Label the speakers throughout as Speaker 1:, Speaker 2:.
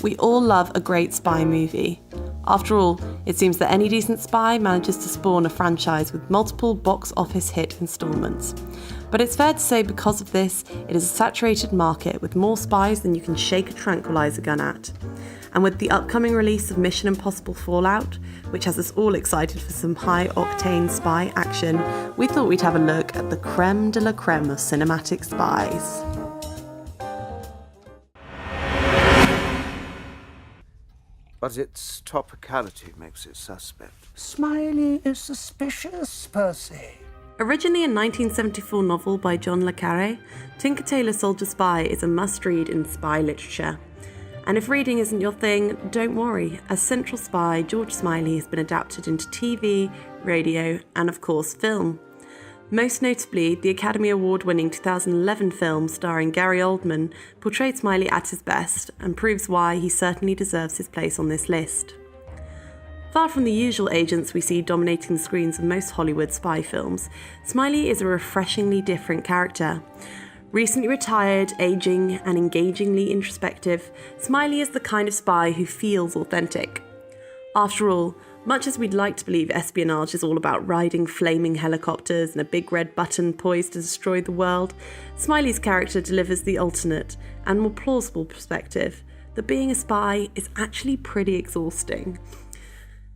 Speaker 1: We all love a great spy movie. After all, it seems that any decent spy manages to spawn a franchise with multiple box office hit installments. But it's fair to say because of this, it is a saturated market with more spies than you can shake a tranquilizer gun at. And with the upcoming release of Mission Impossible Fallout, which has us all excited for some high-octane spy action, we thought we'd have a look at the crème de la crème of cinematic spies.
Speaker 2: But its topicality makes it suspect.
Speaker 3: Smiley is suspicious, Percy.
Speaker 1: Originally a 1974 novel by John le Carré, Tinker Tailor Soldier Spy is a must-read in spy literature. And if reading isn't your thing, don't worry, as central spy, George Smiley has been adapted into TV, radio, and of course film. Most notably, the Academy Award-winning 2011 film starring Gary Oldman portrayed Smiley at his best and proves why he certainly deserves his place on this list. Far from the usual agents we see dominating the screens of most Hollywood spy films, Smiley is a refreshingly different character. Recently retired, aging, and engagingly introspective, Smiley is the kind of spy who feels authentic. After all, much as we'd like to believe espionage is all about riding flaming helicopters and a big red button poised to destroy the world, Smiley's character delivers the alternate and more plausible perspective that being a spy is actually pretty exhausting.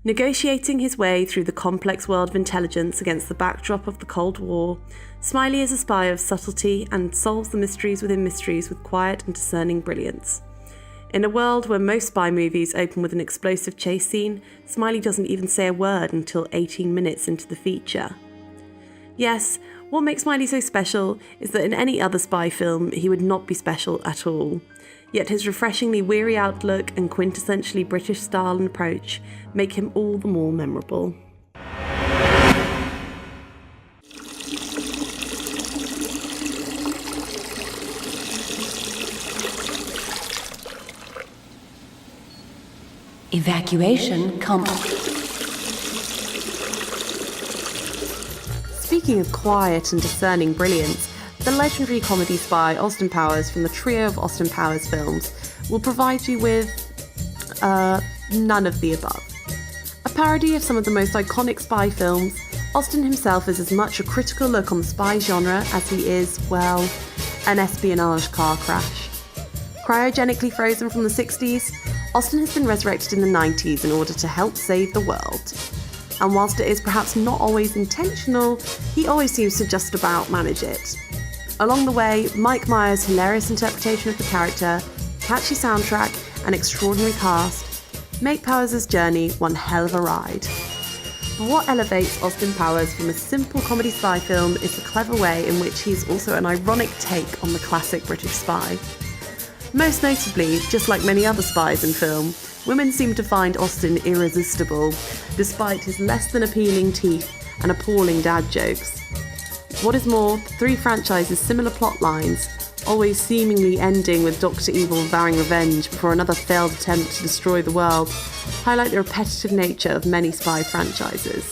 Speaker 1: Negotiating his way through the complex world of intelligence against the backdrop of the Cold War, Smiley is a spy of subtlety and solves the mysteries within mysteries with quiet and discerning brilliance. In a world where most spy movies open with an explosive chase scene, Smiley doesn't even say a word until 18 minutes into the feature. Yes, what makes Smiley so special is that in any other spy film he would not be special at all. Yet his refreshingly weary outlook and quintessentially British style and approach make him all the more memorable.
Speaker 4: Evacuation complete.
Speaker 1: Speaking of quiet and discerning brilliance, the legendary comedy spy Austin Powers from the trio of Austin Powers films will provide you with none of the above. A parody of some of the most iconic spy films, Austin himself is as much a critical look on the spy genre as he is, well, an espionage car crash. Cryogenically frozen from the 60s, Austin has been resurrected in the 90s in order to help save the world. And whilst it is perhaps not always intentional, he always seems to just about manage it. Along the way, Mike Myers' hilarious interpretation of the character, catchy soundtrack, and extraordinary cast make Powers' journey one hell of a ride. But what elevates Austin Powers from a simple comedy spy film is the clever way in which he's also an ironic take on the classic British spy. Most notably, just like many other spies in film, women seem to find Austin irresistible, despite his less than appealing teeth and appalling dad jokes. What is more, the three franchises' similar plot lines, always seemingly ending with Dr. Evil vowing revenge before another failed attempt to destroy the world, highlight the repetitive nature of many spy franchises.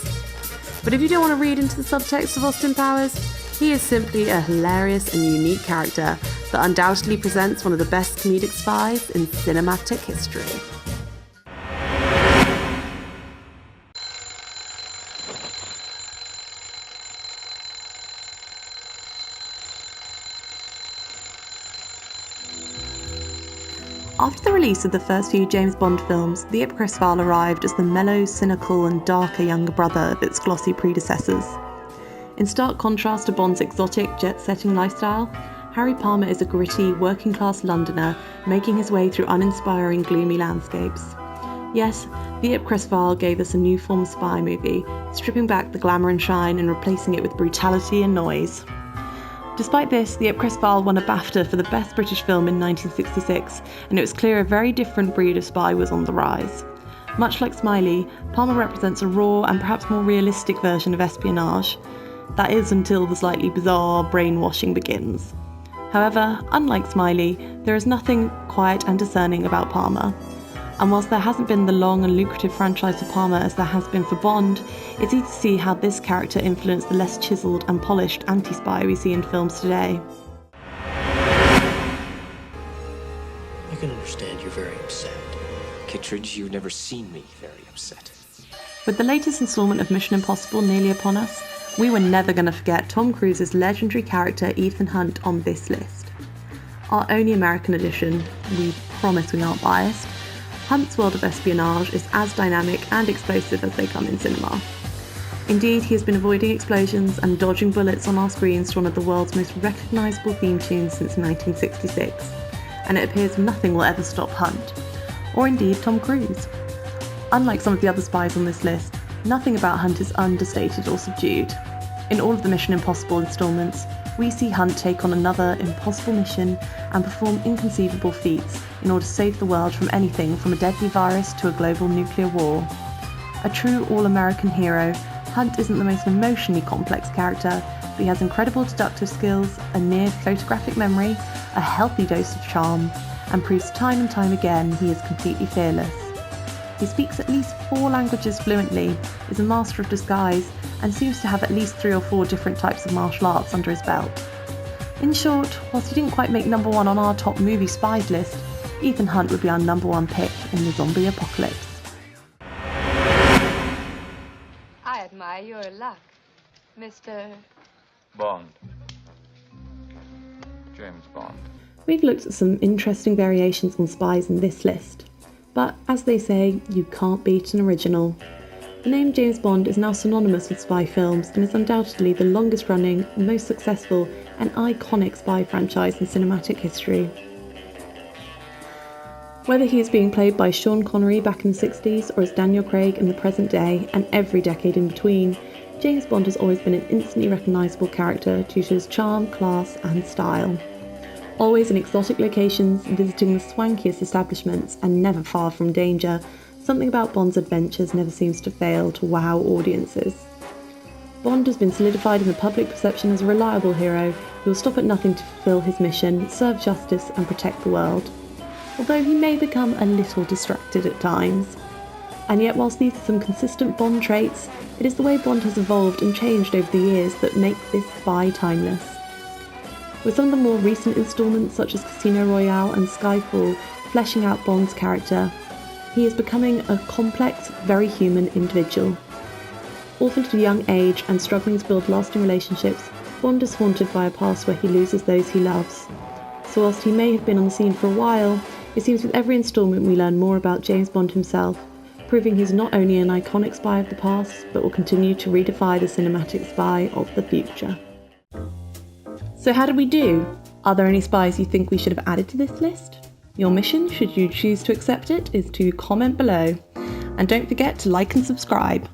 Speaker 1: But if you don't want to read into the subtext of Austin Powers, he is simply a hilarious and unique character that undoubtedly presents one of the best comedic spies in cinematic history. After the release of the first few James Bond films, the Ipcress file arrived as the mellow, cynical and darker younger brother of its glossy predecessors. In stark contrast to Bond's exotic, jet-setting lifestyle, Harry Palmer is a gritty, working-class Londoner making his way through uninspiring, gloomy landscapes. Yes, the Ipcress file gave us a new form of spy movie, stripping back the glamour and shine and replacing it with brutality and noise. Despite this, the Ipcress file won a BAFTA for the Best British Film in 1966, and it was clear a very different breed of spy was on the rise. Much like Smiley, Palmer represents a raw and perhaps more realistic version of espionage. That is until the slightly bizarre brainwashing begins. However, unlike Smiley, there is nothing quiet and discerning about Palmer. And whilst there hasn't been the long and lucrative franchise for Palmer as there has been for Bond, it's easy to see how this character influenced the less chiselled and polished anti-spy we see in films today.
Speaker 5: I can understand your very upset. Kittredge, you've never seen me very upset.
Speaker 1: With the latest instalment of Mission Impossible nearly upon us, we were never going to forget Tom Cruise's legendary character Ethan Hunt on this list. Our only American edition, we promise we aren't biased, Hunt's world of espionage is as dynamic and explosive as they come in cinema. Indeed, he has been avoiding explosions and dodging bullets on our screens to one of the world's most recognisable theme tunes since 1966, and it appears nothing will ever stop Hunt, or indeed Tom Cruise. Unlike some of the other spies on this list, nothing about Hunt is understated or subdued. In all of the Mission Impossible installments, we see Hunt take on another impossible mission and perform inconceivable feats in order to save the world from anything from a deadly virus to a global nuclear war. A true all-American hero, Hunt isn't the most emotionally complex character, but he has incredible deductive skills, a near photographic memory, a healthy dose of charm, and proves time and time again he is completely fearless. He speaks at least 4 languages fluently, is a master of disguise, and seems to have at least 3 or 4 different types of martial arts under his belt. In short, whilst he didn't quite make number 1 on our top movie spies list, Ethan Hunt would be our number 1 pick in the zombie apocalypse.
Speaker 6: I admire your luck, Mr.
Speaker 7: Bond. James Bond.
Speaker 1: We've looked at some interesting variations on spies in this list, but as they say, you can't beat an original. The name James Bond is now synonymous with spy films and is undoubtedly the longest running, most successful and iconic spy franchise in cinematic history. Whether he is being played by Sean Connery back in the 60s or as Daniel Craig in the present day and every decade in between, James Bond has always been an instantly recognisable character due to his charm, class and style. Always in exotic locations, visiting the swankiest establishments and never far from danger, something about Bond's adventures never seems to fail to wow audiences. Bond has been solidified in the public perception as a reliable hero who will stop at nothing to fulfil his mission, serve justice and protect the world. Although he may become a little distracted at times. And yet whilst these are some consistent Bond traits, it is the way Bond has evolved and changed over the years that make this spy timeless. With some of the more recent installments such as Casino Royale and Skyfall fleshing out Bond's character, he is becoming a complex, very human individual. Orphaned at a young age and struggling to build lasting relationships, Bond is haunted by a past where he loses those he loves. So whilst he may have been on the scene for a while, it seems with every instalment we learn more about James Bond himself, proving he's not only an iconic spy of the past, but will continue to redefine the cinematic spy of the future. So how did we do? Are there any spies you think we should have added to this list? Your mission, should you choose to accept it, is to comment below. And don't forget to like and subscribe.